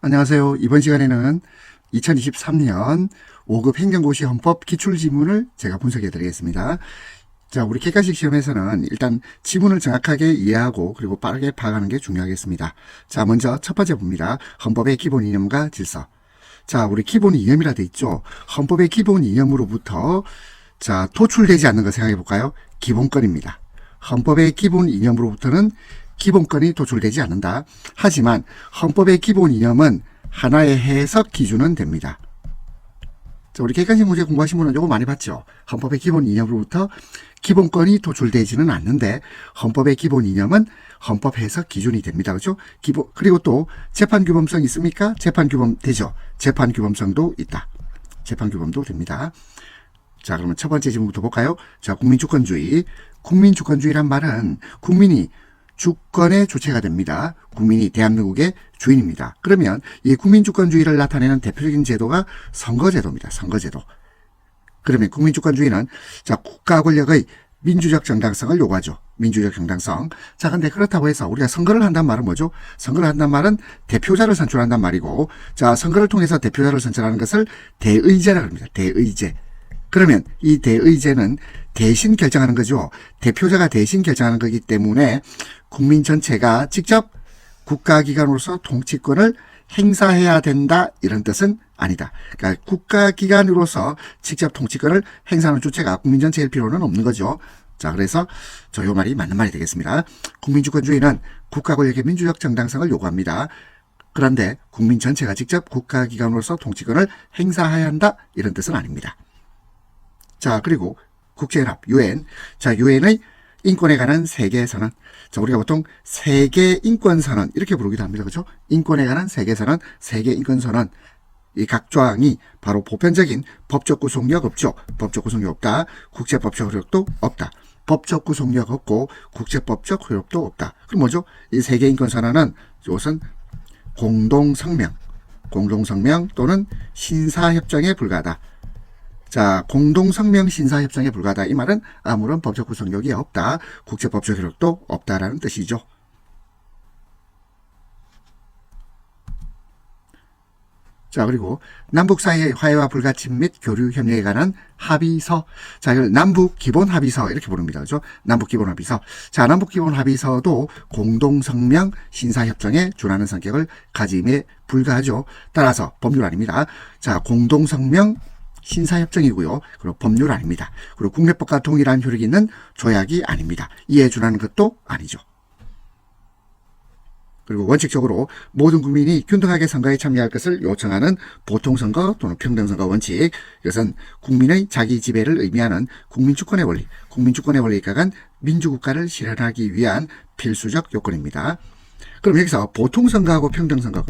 안녕하세요. 이번 시간에는 2023년 5급 행정고시 헌법 기출지문을 제가 분석해 드리겠습니다. 자, 우리 객관식 시험에서는 일단 지문을 정확하게 이해하고 그리고 빠르게 파악하는 게 중요하겠습니다. 자, 먼저 첫 번째 봅니다. 헌법의 기본 이념과 질서. 자, 우리 기본 이념이라 돼 있죠. 헌법의 기본 이념으로부터 자, 도출되지 않는 거 생각해 볼까요? 기본권입니다. 헌법의 기본 이념으로부터는 기본권이 도출되지 않는다. 하지만 헌법의 기본 이념은 하나의 해석 기준은 됩니다. 자, 우리 객관식 문제 공부하신 분은 이거 많이 봤죠. 헌법의 기본 이념으로부터 기본권이 도출되지는 않는데 헌법의 기본 이념은 헌법 해석 기준이 됩니다. 그렇죠? 그리고 또 재판 규범성 있습니까? 재판 규범 되죠. 재판 규범성도 있다. 재판 규범도 됩니다. 자, 그러면 첫 번째 질문부터 볼까요? 자, 국민주권주의. 국민주권주의란 말은 국민이 주권의 주체가 됩니다. 국민이 대한민국의 주인입니다. 그러면 이 국민주권주의를 나타내는 대표적인 제도가 선거제도입니다. 선거제도. 그러면 국민주권주의는 자, 국가 권력의 민주적 정당성을 요구하죠. 민주적 정당성. 자, 근데 그렇다고 해서 우리가 선거를 한단 말은 뭐죠? 선거를 한단 말은 대표자를 선출한단 말이고, 자, 선거를 통해서 대표자를 선출하는 것을 대의제라고 합니다. 대의제. 그러면 이 대의제는 대신 결정하는 거죠. 대표자가 대신 결정하는 거기 때문에 국민 전체가 직접 국가기관으로서 통치권을 행사해야 된다, 이런 뜻은 아니다. 그러니까 국가기관으로서 직접 통치권을 행사하는 주체가 국민 전체일 필요는 없는 거죠. 자, 그래서 요 말이 맞는 말이 되겠습니다. 국민주권주의는 국가 권력의 민주적 정당성을 요구합니다. 그런데 국민 전체가 직접 국가기관으로서 통치권을 행사해야 한다, 이런 뜻은 아닙니다. 자, 그리고 국제연합, UN. 자, UN의 인권에 관한 세계선언. 자, 우리가 보통 세계인권선언 이렇게 부르기도 합니다. 그렇죠? 인권에 관한 세계선언, 세계인권선언. 이 각 조항이 바로 보편적인 법적 구속력 없죠. 법적 구속력 없다. 국제법적 효력도 없다. 법적 구속력 없고 국제법적 효력도 없다. 그럼 뭐죠? 이 세계인권선언은 이것은 공동성명 또는 신사협정에 불과하다. 자, 공동성명 신사협정에 불과하다. 이 말은 아무런 법적 구속력이 없다. 국제법적 효력도 없다라는 뜻이죠. 자, 그리고 남북 사이의 화해와 불가침 및 교류 협력에 관한 합의서. 자, 이걸 남북 기본 합의서 이렇게 부릅니다. 그죠? 남북 기본 합의서. 자, 남북 기본 합의서도 공동성명 신사협정에 준하는 성격을 가짐에 불과하죠. 따라서 법률 아닙니다. 자, 공동성명 신사협정이고요. 그리고 법률 아닙니다. 그리고 국내법과 동일한 효력이 있는 조약이 아닙니다. 이에 준하는 것도 아니죠. 그리고 원칙적으로 모든 국민이 균등하게 선거에 참여할 것을 요청하는 보통선거 또는 평등선거 원칙. 이것은 국민의 자기 지배를 의미하는 국민주권의 원리, 국민주권의 원리에 가간 민주국가를 실현하기 위한 필수적 요건입니다. 그럼 여기서 보통선거하고 평등선거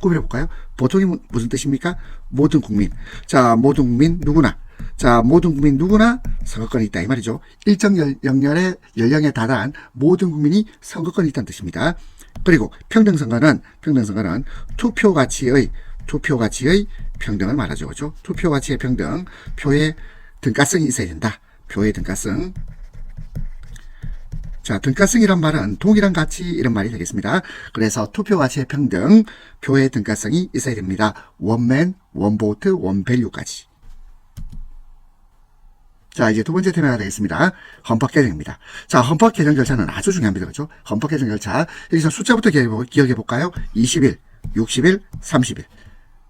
구별해볼까요? 보통이 무슨 뜻입니까? 모든 국민. 자, 모든 국민 누구나. 자, 모든 국민 누구나 선거권이 있다, 이 말이죠. 일정 연령에 달한 모든 국민이 선거권이 있다는 뜻입니다. 그리고 평등선거는 투표 가치의 평등을 말하죠. 그렇죠? 투표 가치의 평등, 표의 등가성이 있어야 된다. 표의 등가성. 자, 등가성이란 말은 동일한 가치 이런 말이 되겠습니다. 그래서 투표 가치의 평등, 표의 등가성이 있어야 됩니다. 원맨, 원보트, 원밸류까지. 자, 이제 두 번째 테마가 되겠습니다. 헌법 개정입니다. 자, 헌법 개정 절차는 아주 중요합니다. 그렇죠? 헌법 개정 절차. 여기서 숫자부터 기억해 볼까요? 20일, 60일, 30일.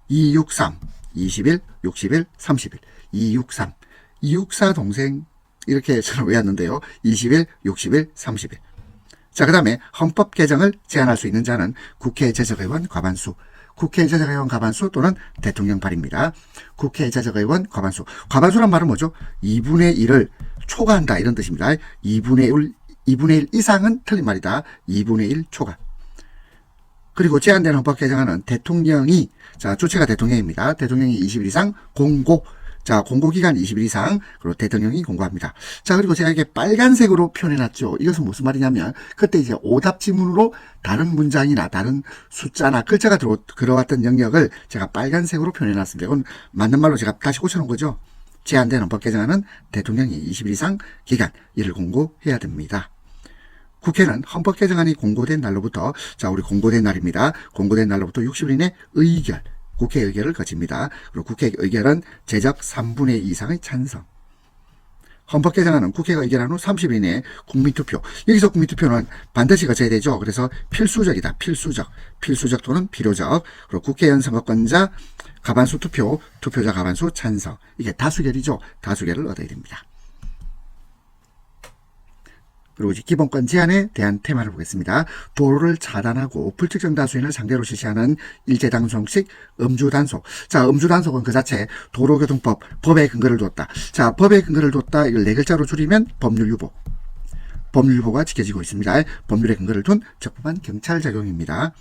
263, 20일, 60일, 30일. 263. 264 동생 이렇게 저는 외웠는데요. 20일, 60일, 30일. 자, 그 다음에 헌법 개정을 제안할 수 있는 자는 국회 제적의원 과반수, 국회 제적의원 과반수 또는 대통령 발의입니다. 국회 제적의원 과반수. 과반수란 말은 뭐죠? 2분의 1을 초과한다, 이런 뜻입니다. 2분의 1 이상은 틀린 말이다. 2분의 1 초과. 그리고 제안되는 헌법 개정안은 대통령이, 자, 주체가 대통령입니다. 대통령이 20일 이상 공고. 자, 공고기간 20일 이상, 그리고 대통령이 공고합니다. 자, 그리고 제가 이게 빨간색으로 표현해놨죠. 이것은 무슨 말이냐면, 그때 이제 오답 지문으로 다른 문장이나 다른 숫자나 글자가 들어왔던 영역을 제가 빨간색으로 표현해놨습니다. 이건 맞는 말로 제가 다시 고쳐놓은 거죠. 제안된 헌법 개정안은 대통령이 20일 이상 기간, 이를 공고해야 됩니다. 국회는 헌법 개정안이 공고된 날로부터, 자, 우리 공고된 날입니다. 공고된 날로부터 60일 이내 의결, 국회 의결을 거칩니다. 그리고 국회 의결은 제적 3분의 2 이상의 찬성. 헌법 개정안은 국회가 의결한 후 30일 이내에 국민투표. 여기서 국민투표는 반드시 거쳐야 되죠. 그래서 필수적이다. 필수적 또는 필요적. 그리고 국회의원 선거권자 과반수 투표, 투표자 과반수 찬성. 이게 다수결이죠. 다수결을 얻어야 됩니다. 그리고 이제 기본권 제한에 대한 테마를 보겠습니다. 도로를 차단하고 불특정 다수인을 상대로 실시하는 일제당송식 음주단속. 자, 음주단속은 그 자체 도로교통법, 법에 근거를 뒀다. 자, 법에 근거를 뒀다. 이걸 네 글자로 줄이면 법률유보. 법률유보가 지켜지고 있습니다. 법률에 근거를 둔 적법한 경찰작용입니다.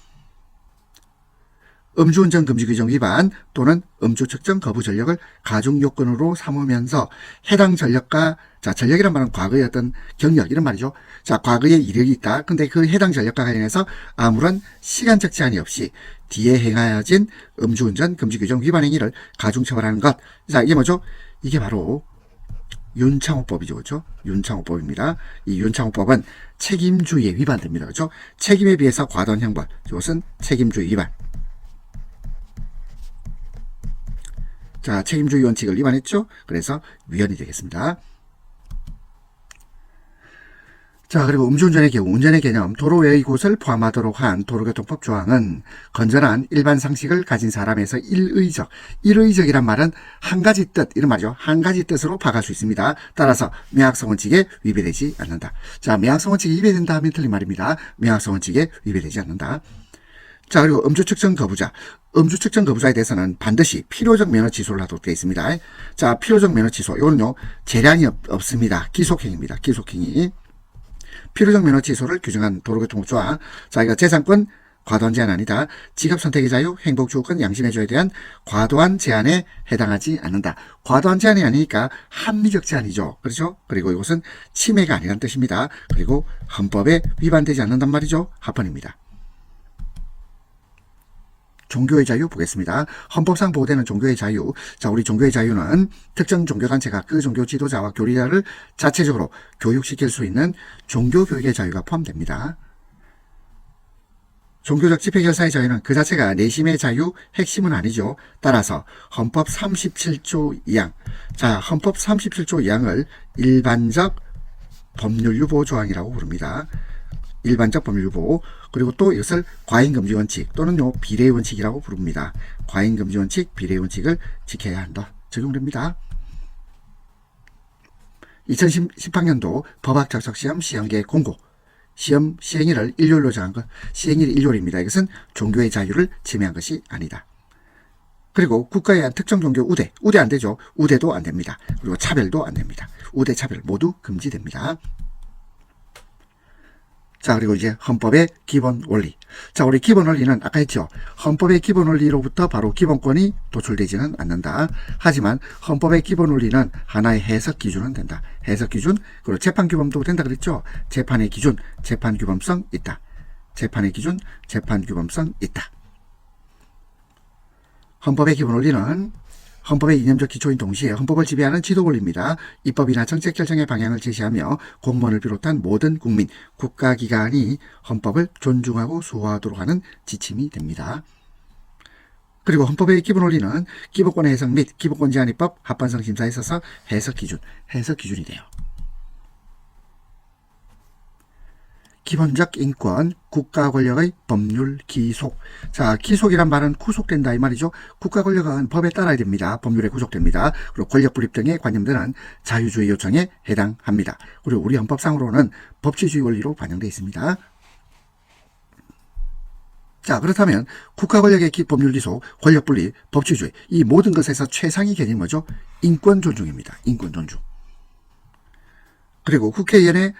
음주운전 금지 규정 위반 또는 음주 측정 거부 전력을 가중 요건으로 삼으면서 해당 전력과, 자, 전력이란 말은 과거의 어떤 경력 이런 말이죠. 자, 과거에 이력이 있다. 근데 그 해당 전력과 관련해서 아무런 시간적 제한이 없이 뒤에 행하여진 음주운전 금지 규정 위반 행위를 가중 처벌하는 것. 자, 이게 뭐죠? 이게 바로 윤창호법이죠. 그렇죠? 윤창호법입니다. 이 윤창호법은 책임주의에 위반됩니다. 그렇죠? 책임에 비해서 과도한 형벌. 이것은 책임주의 위반. 자, 책임주의 원칙을 위반했죠. 그래서 위헌이 되겠습니다. 자, 그리고 음주운전의 경우 운전의 개념, 도로 외의 곳을 포함하도록 한 도로교통법 조항은 건전한 일반 상식을 가진 사람에서 일의적이란 말은 한 가지 뜻, 이런 말이죠. 한 가지 뜻으로 파악할 수 있습니다. 따라서 명확성 원칙에 위배되지 않는다. 자, 명확성 원칙이 위배된다 하면 틀린 말입니다. 명확성 원칙에 위배되지 않는다. 자, 그리고 음주 측정 거부자. 음주 측정 거부자에 대해서는 반드시 필요적 면허 취소를 하도록 되어 있습니다. 자, 필요적 면허 취소. 이거는요, 재량이 없습니다. 기속행위입니다. 기속행위. 필요적 면허 취소를 규정한 도로교통법 조항. 자, 이거 재산권 과도한 제한 아니다. 직업 선택의 자유, 행복 주거권, 양심의 자유에 대한 과도한 제한에 해당하지 않는다. 과도한 제한이 아니니까 합리적 제한이죠. 그렇죠? 그리고 이것은 침해가 아니라는 뜻입니다. 그리고 헌법에 위반되지 않는단 말이죠. 합헌입니다. 종교의 자유 보겠습니다. 헌법상 보호되는 종교의 자유. 자, 우리 종교의 자유는 특정 종교단체가 그 종교 지도자와 교리자를 자체적으로 교육시킬 수 있는 종교교육의 자유가 포함됩니다. 종교적 집회결사의 자유는 그 자체가 내심의 자유 핵심은 아니죠. 따라서 헌법 37조 2항. 자, 헌법 37조 2항을 일반적 법률유보 조항이라고 부릅니다. 일반적 법률유보. 그리고 또 이것을 과잉금지 원칙 또는 비례 원칙이라고 부릅니다. 과잉금지 원칙, 비례 원칙을 지켜야 한다. 적용됩니다. 2018년도 법학 적석시험 시험계 공고. 시험 시행일을 일요일로 정한 것. 시행일이 일요일입니다. 이것은 종교의 자유를 침해한 것이 아니다. 그리고 국가에 한 특정 종교 우대 안 되죠. 우대도 안 됩니다. 그리고 차별도 안 됩니다. 우대 차별 모두 금지됩니다. 자, 그리고 이제 헌법의 기본 원리. 자, 우리 기본 원리는 아까 했죠. 헌법의 기본 원리로부터 바로 기본권이 도출되지는 않는다. 하지만 헌법의 기본 원리는 하나의 해석 기준은 된다. 해석 기준, 그리고 재판 규범도 된다 그랬죠. 재판의 기준, 재판 규범성 있다. 재판의 기준, 재판 규범성 있다. 헌법의 기본 원리는 헌법의 이념적 기초인 동시에 헌법을 지배하는 지도 원리입니다. 입법이나 정책 결정의 방향을 제시하며 공무원을 비롯한 모든 국민, 국가기관이 헌법을 존중하고 수호하도록 하는 지침이 됩니다. 그리고 헌법의 기본 원리는 기본권의 해석 및 기본권 제한 입법 합헌성 심사에 있어서 해석 기준이 돼요. 기본적 인권, 국가 권력의 법률 기속. 자, 기속이란 말은 구속된다 이 말이죠. 국가 권력은 법에 따라야 됩니다. 법률에 구속됩니다. 그리고 권력 불입 등에 관념되는 자유주의 요청에 해당합니다. 그리고 우리 헌법상으로는 법치주의 원리로 반영되어 있습니다. 자, 그렇다면 국가 권력의 법률 기속, 권력 분리, 법치주의 이 모든 것에서 최상위 개념이 뭐죠? 인권 존중입니다. 인권 존중. 그리고 국회의장의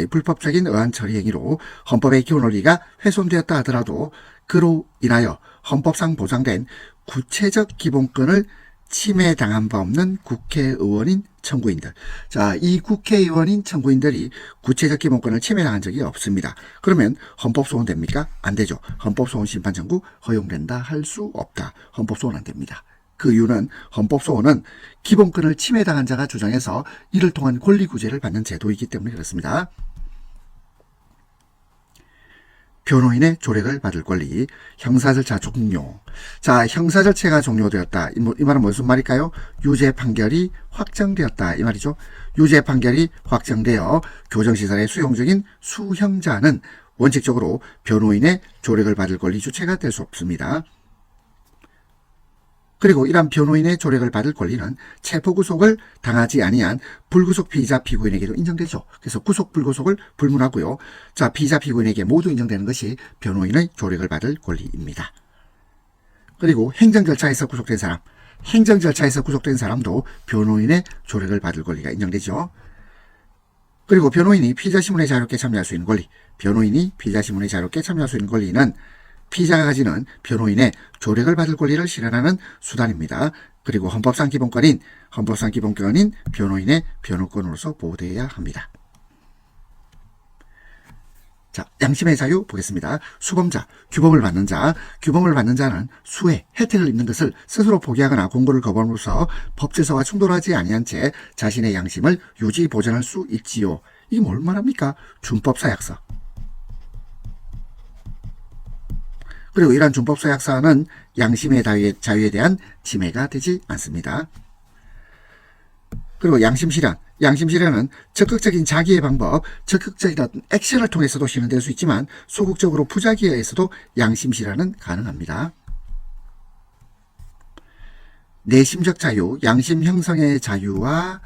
불법적인 의안 처리 행위로 헌법의 기본 원리가 훼손되었다 하더라도 그로 인하여 헌법상 보장된 구체적 기본권을 침해당한 바 없는 국회의원인 청구인들. 자, 이 국회의원인 청구인들이 구체적 기본권을 침해당한 적이 없습니다. 그러면 헌법소원 됩니까? 안 되죠. 헌법소원 심판 청구 허용된다 할 수 없다. 헌법소원 안 됩니다. 그 이유는 헌법소원은 기본권을 침해당한 자가 주장해서 이를 통한 권리구제를 받는 제도이기 때문에 그렇습니다. 변호인의 조력을 받을 권리, 형사절차 종료. 자, 형사절차가 종료되었다. 이 말은 무슨 말일까요? 유죄 판결이 확정되었다. 이 말이죠. 유죄 판결이 확정되어 교정시설에 수용 중인 수형자는 원칙적으로 변호인의 조력을 받을 권리 주체가 될 수 없습니다. 그리고 이러한 변호인의 조력을 받을 권리는 체포구속을 당하지 아니한 불구속 피의자 피고인에게도 인정되죠. 그래서 구속 불구속을 불문하고요. 자, 피의자 피고인에게 모두 인정되는 것이 변호인의 조력을 받을 권리입니다. 그리고 행정절차에서 구속된 사람, 행정절차에서 구속된 사람도 변호인의 조력을 받을 권리가 인정되죠. 그리고 변호인이 피의자심문에 자유롭게 참여할 수 있는 권리, 변호인이 피의자심문에 자유롭게 참여할 수 있는 권리는 피의자가 가지는 변호인의 조력을 받을 권리를 실현하는 수단입니다. 그리고 헌법상 기본권인 변호인의 변호권으로서 보호되어야 합니다. 자, 양심의 자유 보겠습니다. 수범자, 규범을 받는 자는 수혜, 혜택을 입는 것을 스스로 포기하거나 공고를 거부함으로써 법질서와 충돌하지 아니한 채 자신의 양심을 유지 보존할 수 있지요. 이게 뭘 말합니까? 준법사약서. 그리고 이러한 준법사약서는 양심의 자유에 대한 침해가 되지 않습니다. 그리고 양심실현은 적극적인 자기의 방법, 적극적인 액션을 통해서도 실현될 수 있지만 소극적으로 부작위에 의해서도 양심실현은 가능합니다. 내심적 자유, 양심 형성의 자유와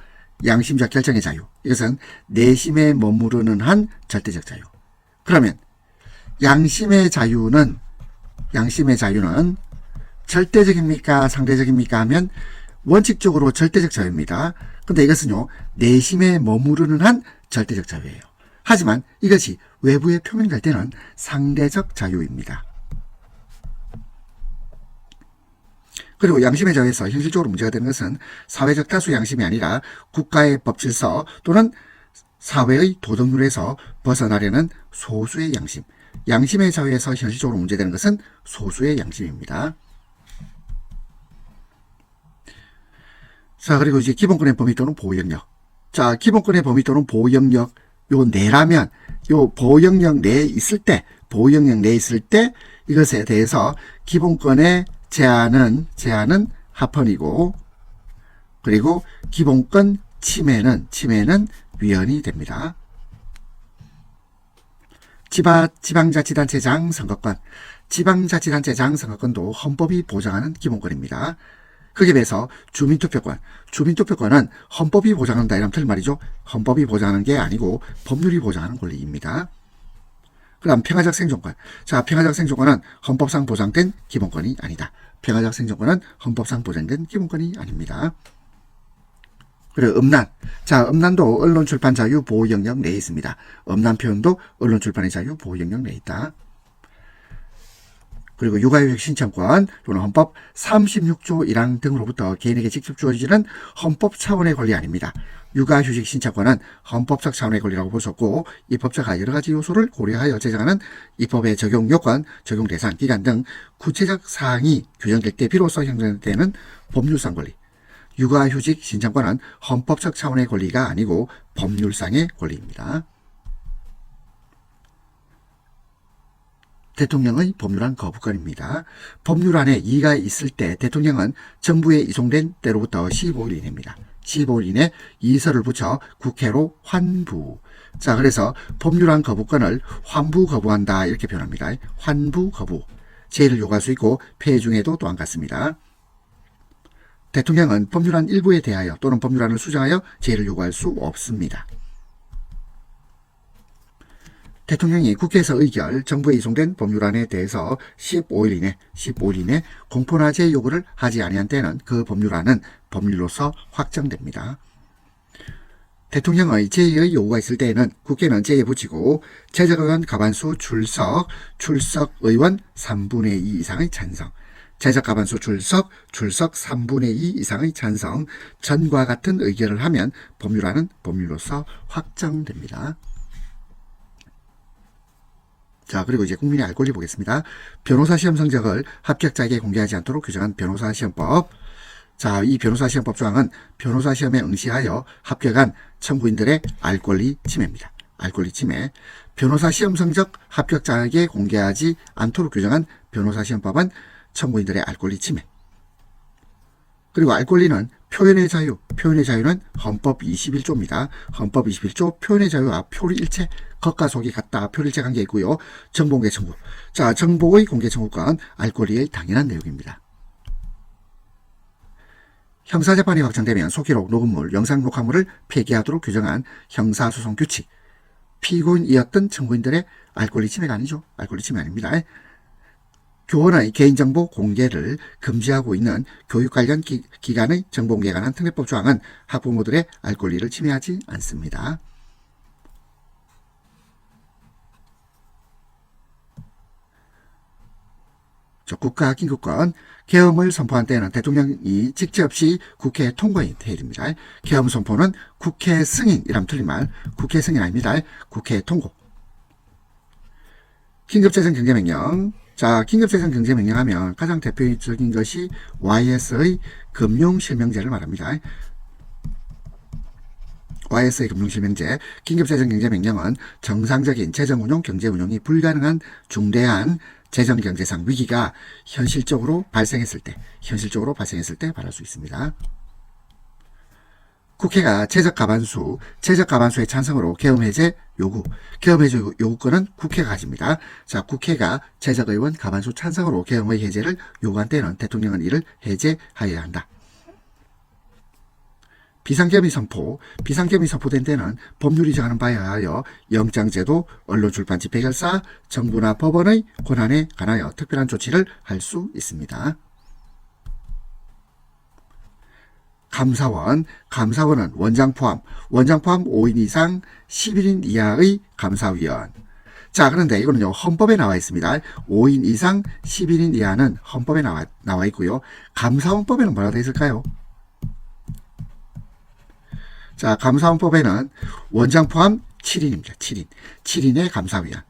양심적 결정의 자유, 이것은 내심에 머무르는 한 절대적 자유. 그러면 양심의 자유는 절대적입니까? 상대적입니까? 하면 원칙적으로 절대적 자유입니다. 근데 이것은요, 내심에 머무르는 한 절대적 자유예요. 하지만 이것이 외부에 표명될 때는 상대적 자유입니다. 그리고 양심의 자유에서 현실적으로 문제가 되는 것은 사회적 다수 양심이 아니라 국가의 법질서 또는 사회의 도덕률에서 벗어나려는 소수의 양심. 양심의 자유에서 현실적으로 문제되는 것은 소수의 양심입니다. 자, 그리고 이제 기본권의 범위 또는 보호 영역. 자, 기본권의 범위 또는 보호 영역, 요 내라면, 요 보호 영역 내에 있을 때, 이것에 대해서 기본권의 제한은 합헌이고, 그리고 기본권 침해는 위헌이 됩니다. 지방자치단체장 선거권. 지방자치단체장 선거권도 헌법이 보장하는 기본권입니다. 거기에 비해서 주민투표권은 헌법이 보장한다 이러면 틀린 말이죠. 헌법이 보장하는 게 아니고 법률이 보장하는 권리입니다. 그 다음 평화적 생존권. 자, 평화적 생존권은 헌법상 보장된 기본권이 아니다. 평화적 생존권은 헌법상 보장된 기본권이 아닙니다. 그리고 음란. 자, 음란도 언론 출판 자유 보호 영역 내에 있습니다. 음란 표현도 언론 출판의 자유 보호 영역 내에 있다. 그리고 육아휴직 신청권 또는 헌법 36조 1항 등으로부터 개인에게 직접 주어지는 헌법 차원의 권리 아닙니다. 육아휴직 신청권은 헌법적 차원의 권리라고 볼 수 없고 입법자가 여러 가지 요소를 고려하여 제정하는 입법의 적용 요건, 적용 대상, 기간 등 구체적 사항이 규정될 때 비로소 형성되는 법률상 권리. 육아휴직 신청권은 헌법적 차원의 권리가 아니고 법률상의 권리입니다. 대통령의 법률안 거부권입니다. 법률안에 이의가 있을 때 대통령은 정부에 이송된 때로부터 15일 이내입니다. 15일 이내 이의서를 붙여 국회로 환부. 자, 그래서 법률안 거부권을 환부 거부한다 이렇게 표현합니다. 환부 거부. 제의를 요구할 수 있고 폐해 중에도 또한 같습니다. 대통령은 법률안 일부에 대하여 또는 법률안을 수정하여 제의를 요구할 수 없습니다. 대통령이 국회에서 의결, 정부에 이송된 법률안에 대해서 15일 이내 공포나 제의 요구를 하지 아니한 때는 그 법률안은 법률로서 확정됩니다. 대통령의 제의의 요구가 있을 때에는 국회는 제의에 붙이고 제적의원 과반수 출석 의원 3분의 2 이상의 찬성, 제적 과반수 출석 3분의 2 이상의 찬성, 전과 같은 의결을 하면 법률안은 법률로서 확정됩니다. 자, 그리고 이제 국민의 알 권리 보겠습니다. 변호사 시험 성적을 합격자에게 공개하지 않도록 규정한 변호사 시험법. 자, 이 변호사 시험법 조항은 변호사 시험에 응시하여 합격한 청구인들의 알 권리 침해입니다. 알 권리 침해. 변호사 시험 성적 합격자에게 공개하지 않도록 규정한 변호사 시험법은 청구인들의 알 권리 침해. 그리고 알 권리는 표현의 자유, 표현의 자유는 헌법 21조입니다. 헌법 21조 표현의 자유와 표리일체, 겉과 속이 같다, 표리일체 관계 있고요. 정보공개 청구. 자, 정보의 공개 청구권, 알 권리의 당연한 내용입니다. 형사재판이 확정되면 속기록, 녹음물, 영상 녹화물을 폐기하도록 규정한 형사소송 규칙. 피고인이었던 청구인들의 알 권리 침해가 아니죠. 알 권리 침해 아닙니다. 교원의 개인정보 공개를 금지하고 있는 교육 관련 기관의 정보 공개에 관한 특례법 조항은 학부모들의 알 권리를 침해하지 않습니다. 국가 긴급권, 계엄을 선포한 때는 대통령이 직접 없이 국회에 통보해야 됩니다. 계엄 선포는 국회 승인이라면 틀린 말, 국회 승인 아닙니다. 국회 통고. 긴급재정 경제명령. 자, 긴급재정 경제명령 하면 가장 대표적인 것이 YS의 금융실명제를 말합니다. YS의 금융실명제, 긴급재정 경제명령은 정상적인 재정운용, 경제운용이 불가능한 중대한 재정경제상 위기가 현실적으로 발생했을 때 발할 수 있습니다. 국회가 제적가반수의 찬성으로 계엄해제 요구권은 국회가 가집니다. 자, 국회가 제적의원 가반수 찬성으로 계엄의 해제를 요구한 때는 대통령은 이를 해제하여야 한다. 비상계엄이 선포된 때는 법률이 정하는 바에 의하여 영장제도, 언론출판 집회결사, 정부나 법원의 권한에 관하여 특별한 조치를 할 수 있습니다. 감사원은 원장 포함 5인 이상 11인 이하의 감사위원. 자, 그런데 이거는요, 헌법에 나와 있습니다. 5인 이상 11인 이하는 헌법에 나와 있고요. 감사원법에는 뭐라고 되어 있을까요? 자, 감사원법에는 원장 포함 7인입니다. 7인의 감사위원.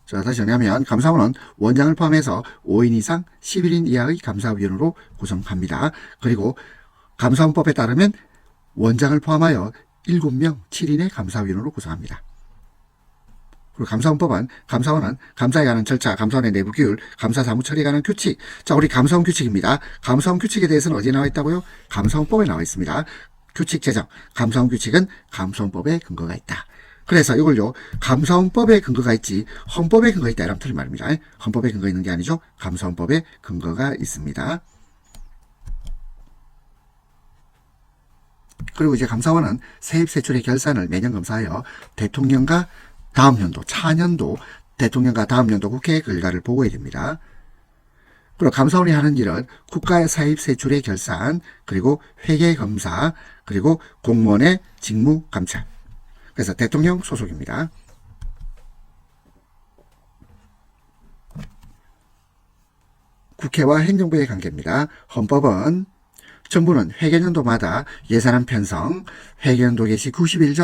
자, 다시 정리하면 감사원은 원장을 포함해서 5인 이상 11인 이하의 감사위원으로 구성합니다. 그리고 감사원법에 따르면 원장을 포함하여 7명 7인의 감사위원으로 구성합니다. 그리고 감사원법은 감사원은 감사에 관한 절차, 감사원의 내부 규율, 감사 사무 처리에 관한 규칙. 자, 우리 감사원 규칙입니다. 감사원 규칙에 대해서는 어디에 나와 있다고요? 감사원법에 나와 있습니다. 규칙 제정, 감사원 규칙은 감사원법에 근거가 있다. 그래서 이걸요, 감사원법에 근거가 있지 헌법에 근거가 있다 이러면 틀린 말입니다. 헌법에 근거 있는 게 아니죠. 감사원법에 근거가 있습니다. 그리고 이제 감사원은 세입세출의 결산을 매년 검사하여 대통령과 다음 연도, 차년도 대통령과 다음 연도 국회 결과를 보고해야 됩니다. 그리고 감사원이 하는 일은 국가의 세입세출의 결산, 그리고 회계검사, 그리고 공무원의 직무감찰. 그래서 대통령 소속입니다. 국회와 행정부의 관계입니다. 헌법은 정부는 회계연도마다 예산안 편성, 회계연도 개시 90일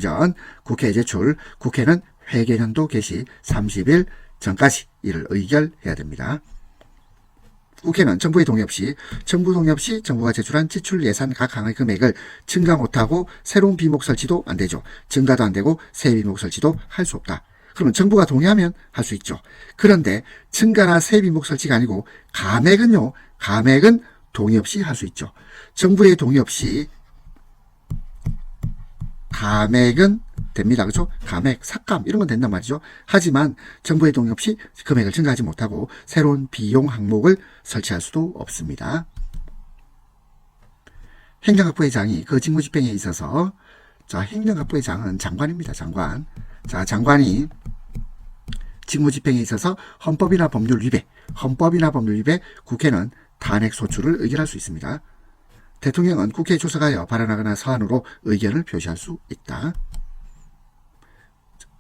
전, 국회에 제출, 국회는 회계연도 개시 30일 전까지 이를 의결해야 됩니다. 국회는 정부의 동의 없이 정부가 제출한 지출 예산 각 항의 금액을 증가 못하고 새로운 비목 설치도 안 되죠. 증가도 안 되고 새 비목 설치도 할 수 없다. 그러면 정부가 동의하면 할 수 있죠. 그런데 증가나 새 비목 설치가 아니고 감액은 동의 없이 할 수 있죠. 정부의 동의 없이 감액은 됩니다. 그렇죠? 감액, 삭감 이런 건 된단 말이죠. 하지만 정부의 동의 없이 금액을 증가하지 못하고 새로운 비용 항목을 설치할 수도 없습니다. 행정각부의 장이 그 직무 집행에 있어서, 자, 행정각부의 장은 장관입니다. 장관. 자, 장관이 직무 집행에 있어서 헌법이나 법률 위배, 국회는 탄핵 소추를 의결할 수 있습니다. 대통령은 국회에 출석하여 발언하거나 서한으로 의견을 표시할 수 있다.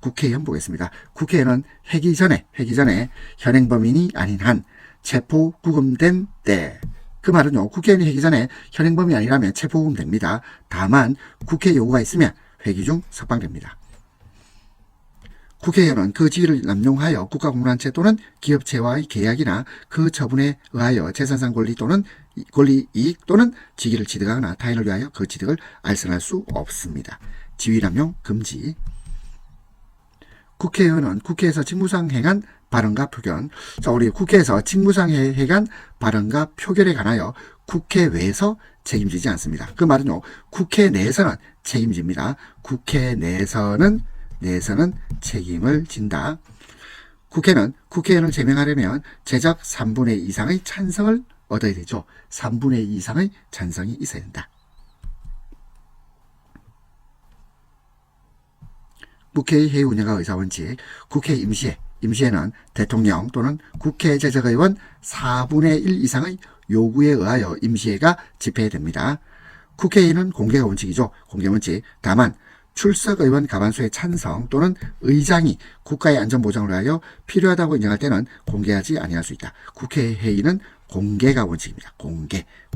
국회의원 보겠습니다. 국회에는 회기 전에 현행범인이 아닌 한 체포 구금된 때, 그 말은요, 국회의원이 회기 전에 현행범이 아니라면 체포 구금됩니다. 다만 국회 요구가 있으면 회기 중 석방됩니다. 국회의원은 그 직위를 남용하여 국가공무원체 또는 기업체와의 계약이나 그 처분에 의하여 재산상 권리 또는 권리, 이익 또는 직위를 취득하거나 타인을 위하여 그 취득을 알선할 수 없습니다. 지위남용 금지. 국회의원은 국회에서 직무상 행한 발언과 표견. 자, 우리 국회에서 직무상 행한 발언과 표결에 관하여 국회외에서 책임지지 않습니다. 그 말은요, 국회 내에서는 책임집니다. 국회 내에서는 책임을 진다. 국회는 국회의원을 제명하려면 제적 3분의 2 이상의 찬성을 얻어야 되죠. 3분의 2 이상의 찬성이 있어야 된다. 국회의 회의 운영과 의사원칙. 국회 임시회는 대통령 또는 국회 제적의원 4분의 1 이상의 요구에 의하여 임시회가 집회됩니다. 국회의는 공개가 원칙이죠. 공개원칙. 다만 출석의원 과반수의 찬성 또는 의장이 국가의 안전보장을 위하여 필요하다고 인정할 때는 공개하지 아니할 수 있다. 국회회의는 공개가 원칙입니다.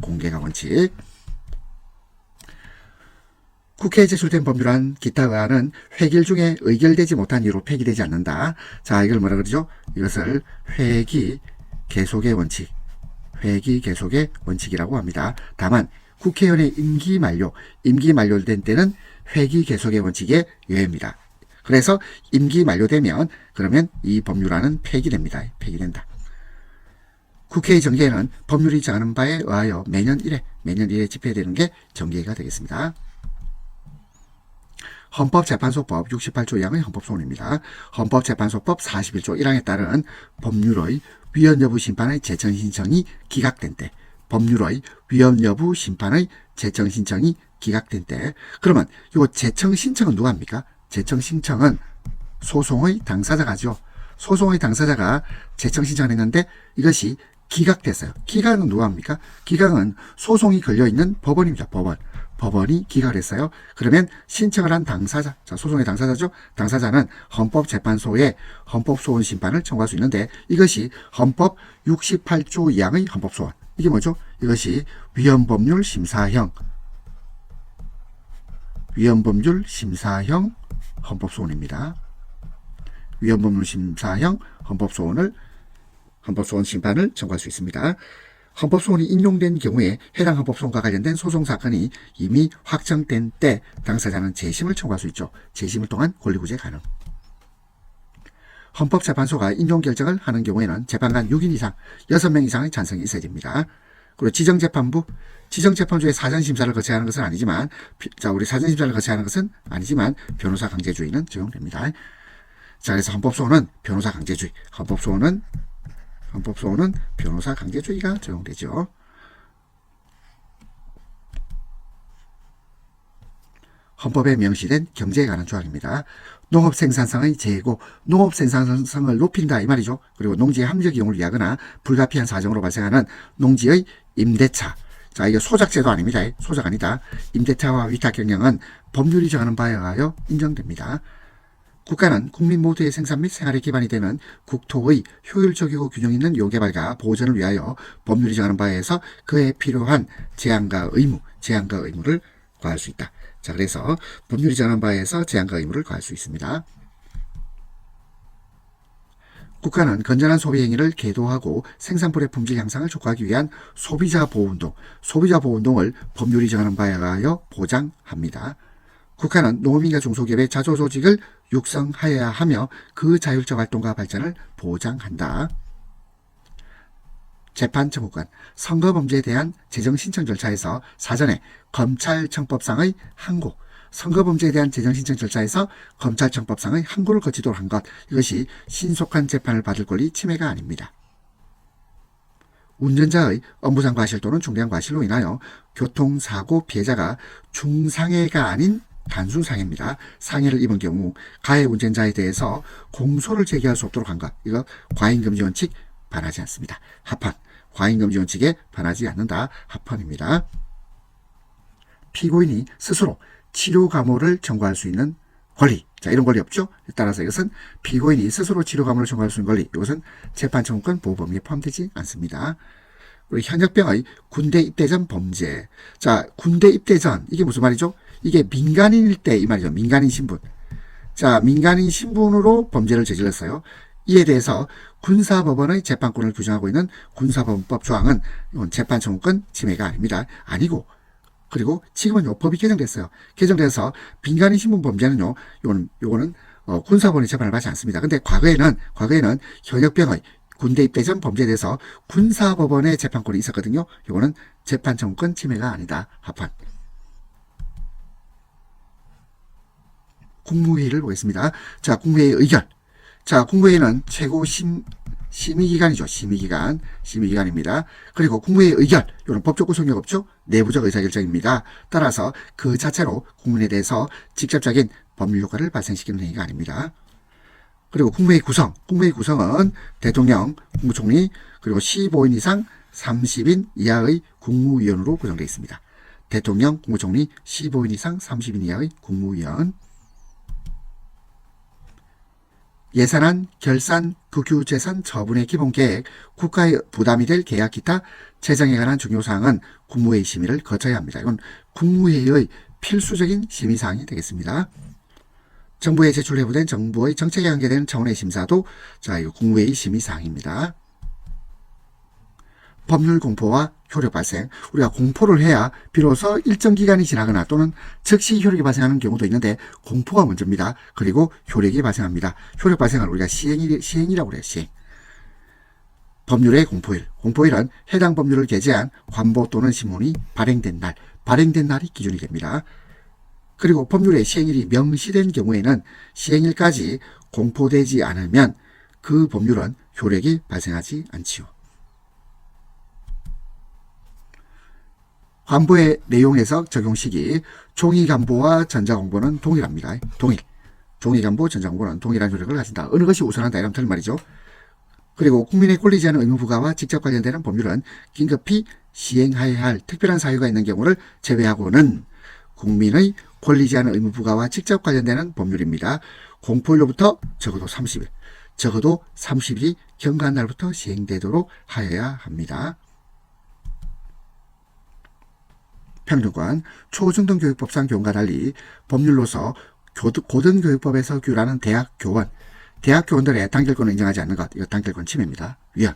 공개가 원칙. 국회에 제출된 법률안 기타 의안은 회길 중에 의결되지 못한 이유로 폐기되지 않는다. 자, 이걸 뭐라 그러죠? 이것을 회기 계속의 원칙이라고 합니다. 다만 국회의원의 임기 만료된 때는 회기 계속의 원칙에 의해입니다. 그래서 임기 만료되면 그러면 이 법률안은 폐기된다. 국회의 정계에는 법률이 정하는 바에 의하여 매년 1회 집회되는 게 정계가 되겠습니다. 헌법재판소법 68조 2항의 헌법소원입니다. 헌법재판소법 41조 1항에 따른 법률의 위헌 여부 심판의 제청 신청이 기각된 때, 그러면 요 제청 신청은 누가 합니까? 제청 신청은 소송의 당사자가죠. 소송의 당사자가 제청 신청을 했는데 이것이 기각됐어요. 기각은 누가 합니까? 기각은 소송이 걸려있는 법원입니다. 법원이 기각을 했어요. 그러면 신청을 한 당사자, 자, 소송의 당사자죠. 당사자는 헌법재판소에 헌법소원 심판을 청구할 수 있는데 이것이 헌법 68조 2항의 헌법소원. 이게 뭐죠? 이것이 위헌법률 심사형 헌법소원입니다. 위헌법률 심사형 헌법소원 심판을 청구할 수 있습니다. 헌법소원이 인용된 경우에 해당 헌법소원과 관련된 소송사건이 이미 확정된 때 당사자는 재심을 청구할 수 있죠. 재심을 통한 권리구제 가능. 헌법재판소가 인용결정을 하는 경우에는 재판관 6인 이상, 6명 이상의 찬성이 있어야 됩니다. 그리고 지정재판부의 사전심사를 거쳐야 하는 것은 아니지만, 우리 사전심사를 거쳐야 하는 것은 아니지만 변호사 강제주의는 적용됩니다. 자, 그래서 헌법소원은 변호사 강제주의, 헌법소원은 변호사 강제주의가 적용되죠. 헌법에 명시된 경제에 관한 조항입니다. 농업 생산성의 제고, 농업 생산성을 높인다 이 말이죠. 그리고 농지의 함적 이용을 위하거나 불가피한 사정으로 발생하는 농지의 임대차. 자, 이게 소작제도 아닙니다. 소작 아니다. 임대차와 위탁 경영은 법률이 정하는 바에 의하여 인정됩니다. 국가는 국민 모두의 생산 및 생활에 기반이 되는 국토의 효율적이고 균형 있는 요개발과 보전을 위하여 법률이 정하는 바에 의해서 그에 필요한 제한과 의무를 과할 수 있다. 자, 그래서 법률이 정하는 바에 의해서 제한과 의무를 과할 수 있습니다. 국가는 건전한 소비 행위를 계도하고 생산물의 품질 향상을 촉구하기 위한 소비자 보호운동을 법률이 정하는 바에 의하여 보장합니다. 국가는 농업인과 중소기업의 자조조직을 육성하여야 하며 그 자율적 활동과 발전을 보장한다. 재판청구권, 선거범죄에 대한 재정신청 절차에서 사전에 검찰청법상의 항고, 선거범죄에 대한 재정신청 절차에서 검찰청법상의 항고를 거치도록 한 것, 이것이 신속한 재판을 받을 권리 침해가 아닙니다. 운전자의 업무상 과실 또는 중대한 과실로 인하여 교통사고 피해자가 중상해가 아닌 단순상해입니다. 상해를 입은 경우 가해 운전자에 대해서 공소를 제기할 수 없도록 한 것, 이거 과잉금지 원칙 반하지 않습니다. 합헌, 과잉금지 원칙에 반하지 않는다. 합헌입니다. 피고인이 스스로 치료 감호를 청구할 수 있는 권리, 자, 이런 권리 없죠. 따라서 이것은 피고인이 스스로 치료 감호를 청구할 수 있는 권리, 이것은 재판청구권 보호 범위에 포함되지 않습니다. 그리고 현역병의 군대 입대 전 범죄. 자, 군대 입대 전, 이게 무슨 말이죠? 이게 민간인일 때 이 말이죠. 민간인 신분. 자, 민간인 신분으로 범죄를 저질렀어요. 이에 대해서 군사법원의 재판권을 규정하고 있는 군사법원법 조항은 이건 재판청구권 침해가 아닙니다. 아니고 그리고 지금은 요 법이 개정됐어요. 개정돼서 민간인 신분 범죄는요, 요거는 군사법원의 재판을 받지 않습니다. 근데 과거에는 현역병의 군대 입대 전 범죄에 대해서 군사법원의 재판권이 있었거든요. 요거는 재판청구권 침해가 아니다. 합헌. 국무회의를 보겠습니다. 자, 국무회의 의결. 자, 국무회의는 최고 심의기관이죠. 심의기관입니다. 그리고 국무회의 의결, 이건 법적 구속력 없죠? 내부적 의사결정입니다. 따라서 그 자체로 국민에 대해서 직접적인 법률 효과를 발생시키는 행위가 아닙니다. 그리고 국무회의 구성은 대통령, 국무총리, 그리고 15인 이상 30인 이하의 국무위원으로 구성되어 있습니다. 대통령, 국무총리, 15인 이상 30인 이하의 국무위원. 예산안, 결산, 국유재산 처분의 기본계획, 국가의 부담이 될 계약 기타 재정에 관한 중요사항은 국무회의 심의를 거쳐야 합니다. 이건 국무회의의 필수적인 심의사항이 되겠습니다. 정부에 제출 회부된 정부의 정책에 관계되는 차원의 심사도 이 국무회의 심의사항입니다. 법률 공포와 효력 발생. 우리가 공포를 해야 비로소 일정 기간이 지나거나 또는 즉시 효력이 발생하는 경우도 있는데 공포가 먼저입니다. 그리고 효력이 발생합니다. 효력 발생을 우리가 시행이라고 그래요. 시행. 법률의 공포일. 공포일은 해당 법률을 게재한 관보 또는 신문이 발행된 날이 기준이 됩니다. 그리고 법률의 시행일이 명시된 경우에는 시행일까지 공포되지 않으면 그 법률은 효력이 발생하지 않지요. 관보의 내용 해석 적용 시기. 종이관보와 전자공보는 동일합니다. 종이관보, 전자공보는 동일한 효력을 가진다. 어느 것이 우선한다 이런 틀린 말이죠. 그리고 국민의 권리 제한 의무 부과와 직접 관련되는 법률은 긴급히 시행해야 할 특별한 사유가 있는 경우를 제외하고는 국민의 권리 제한 의무 부과와 직접 관련되는 법률입니다. 공포일로부터 적어도 30일이 경과한 날부터 시행되도록 하여야 합니다. 평등권. 초중등교육법상 교원과 달리 법률로서 고등교육법에서 규율하는 대학교원들의 단결권을 인정하지 않는 것, 이거 단결권 침해입니다. 위헌.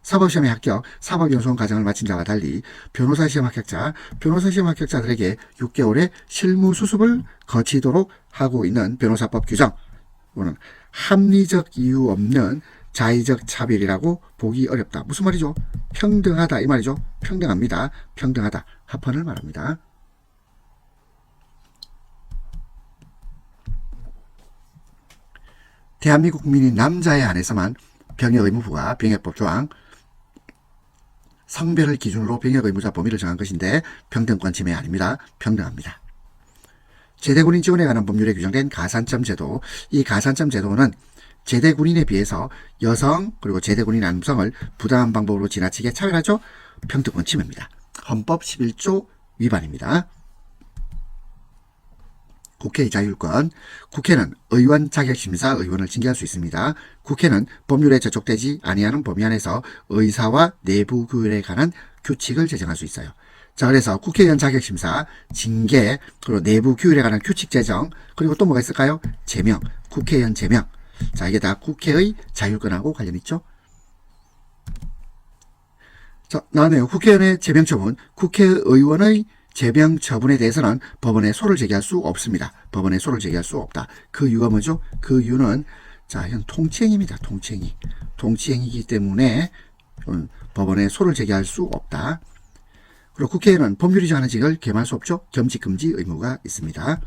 사법시험에 합격, 사법연수원 과정을 마친 자와 달리 변호사 시험 합격자들에게 6개월의 실무 수습을 거치도록 하고 있는 변호사법 규정. 이거는 합리적 이유 없는 자의적 차별이라고 보기 어렵다. 무슨 말이죠? 평등하다 이 말이죠. 평등합니다. 평등하다. 합헌을 말합니다. 대한민국 국민인 남자에 한해서만 병역 의무 부과, 병역법 조항, 성별을 기준으로 병역 의무자 범위를 정한 것인데 평등권 침해 아닙니다. 평등합니다. 제대군인 지원에 관한 법률에 규정된 가산점 제도. 이 가산점 제도는 제대군인에 비해서 여성 그리고 제대군인 남성을 부당한 방법으로 지나치게 차별하죠. 평등권 침해입니다. 헌법 11조 위반입니다. 국회의 자율권. 국회는 의원 자격심사 의원을 징계할 수 있습니다. 국회는 법률에 저촉되지 아니하는 범위 안에서 의사와 내부 규율에 관한 규칙을 제정할 수 있어요. 자, 그래서 국회의원 자격심사, 징계, 그리고 내부 규율에 관한 규칙 제정, 그리고 또 뭐가 있을까요? 제명, 국회의원 제명. 자, 이게 다 국회의 자율권하고 관련 있죠. 자, 나왔네요. 국회의원의 제명 처분. 국회의원의 제명 처분에 대해서는 법원에 소를 제기할 수 없습니다. 법원에 소를 제기할 수 없다. 그 이유가 뭐죠? 그 이유는 이건 통치행위입니다. 통치행위이기 때문에 법원에 소를 제기할 수 없다. 그리고 국회에는 법률이 정하는 직을 겸할 수 없죠. 겸직 금지 의무가 있습니다.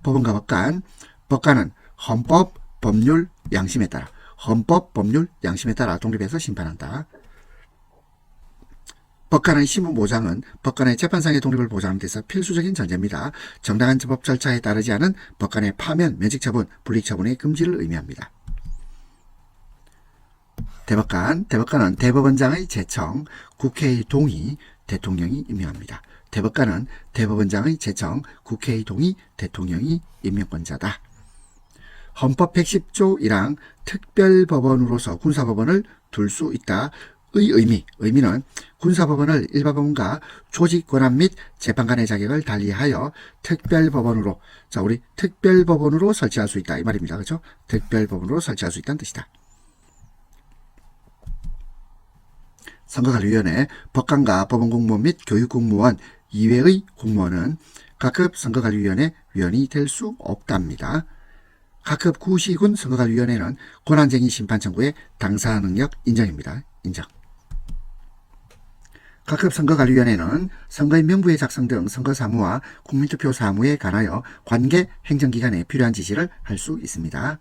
법원과 법관. 법관은 헌법, 법률, 양심에 따라 독립해서 심판한다. 법관의 신분 보장은 법관의 재판상의 독립을 보장하는 데서 필수적인 전제입니다. 정당한 법 절차에 따르지 않은 법관의 파면, 면직 처분, 불이익 처분의 금지를 의미합니다. 대법관은 대법원장의 제청, 국회의 동의, 대통령이 임명합니다. 대법관은 대법원장의 제청, 국회의 동의, 대통령이 임명권자다. 헌법 110조 1항 특별법원으로서 군사법원을 둘 수 있다. 의미는 군사법원을 일반법원과 조직권한 및 재판관의 자격을 달리하여 특별법원으로, 자, 우리 특별법원으로 설치할 수 있다. 이 말입니다. 그렇죠? 특별법원으로 설치할 수 있다는 뜻이다. 선거관리위원회, 법관과 법원공무원 및 교육공무원 이외의 공무원은 각급 선거관리위원회 위원이 될 수 없답니다. 각급 구시군 선거관리위원회는 권한쟁의 심판 청구의 당사 능력 인정입니다. 인정. 각급 선거관리위원회는 선거인 명부의 작성 등 선거사무와 국민투표 사무에 관하여 관계 행정기관에 필요한 지시를 할 수 있습니다.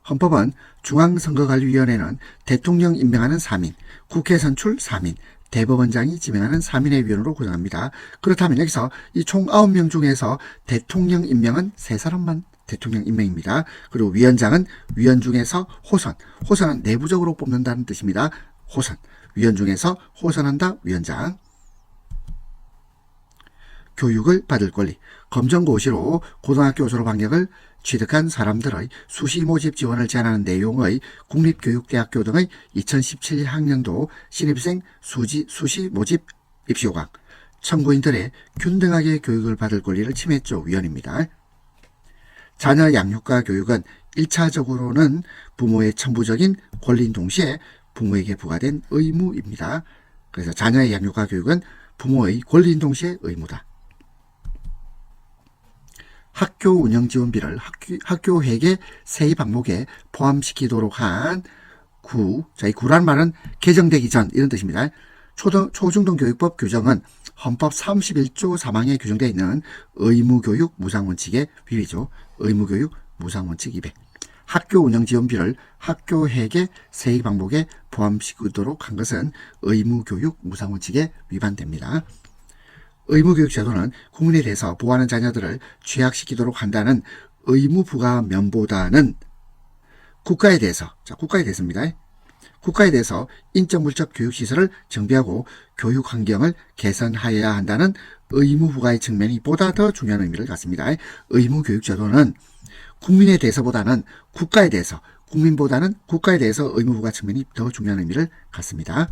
헌법은 중앙선거관리위원회는 대통령 임명하는 3인, 국회 선출 3인, 대법원장이 지명하는 3인의 위원으로 구성합니다. 그렇다면 여기서 이 총 9명 중에서 대통령 임명은 3사람만 대통령 임명입니다. 그리고 위원장은 위원 중에서 호선은 내부적으로 뽑는다는 뜻입니다. 호선, 위원 중에서 호선한다 위원장. 교육을 받을 권리, 검정고시로 고등학교 졸업 학력을 취득한 사람들의 수시 모집 지원을 제한하는 내용의 국립교육대학교 등의 2017 학년도 신입생 수시 모집 입시요강, 청구인들의 균등하게 교육을 받을 권리를 침해조 위원입니다. 자녀 양육과 교육은 1차적으로는 부모의 천부적인 권리인 동시에 부모에게 부과된 의무입니다. 그래서 자녀의 양육과 교육은 부모의 권리인 동시에 의무다. 학교 운영지원비를 학교 회계 세입 항목에 포함시키도록 한 구, 자, 이 구란 말은 개정되기 전 이런 뜻입니다. 초중등교육법 규정은 헌법 31조 3항에 규정되어 있는 의무교육 무상원칙의 위배죠. 의무교육 무상원칙 위배. 학교 운영지원비를 학교 회계 세입 항목에 포함시키도록 한 것은 의무교육 무상원칙에 위반됩니다. 의무교육 제도는 국민에 대해서 보호하는 자녀들을 취약시키도록 한다는 의무부과 면보다는 국가에 대해서입니다. 국가에 대해서 인적 물적 교육시설을 정비하고 교육 환경을 개선하여야 한다는 의무부가의 측면이 보다 더 중요한 의미를 갖습니다. 의무교육 제도는 국민에 대해서보다는 국가에 대해서, 국민보다는 국가에 대해서 의무부가 측면이 더 중요한 의미를 갖습니다.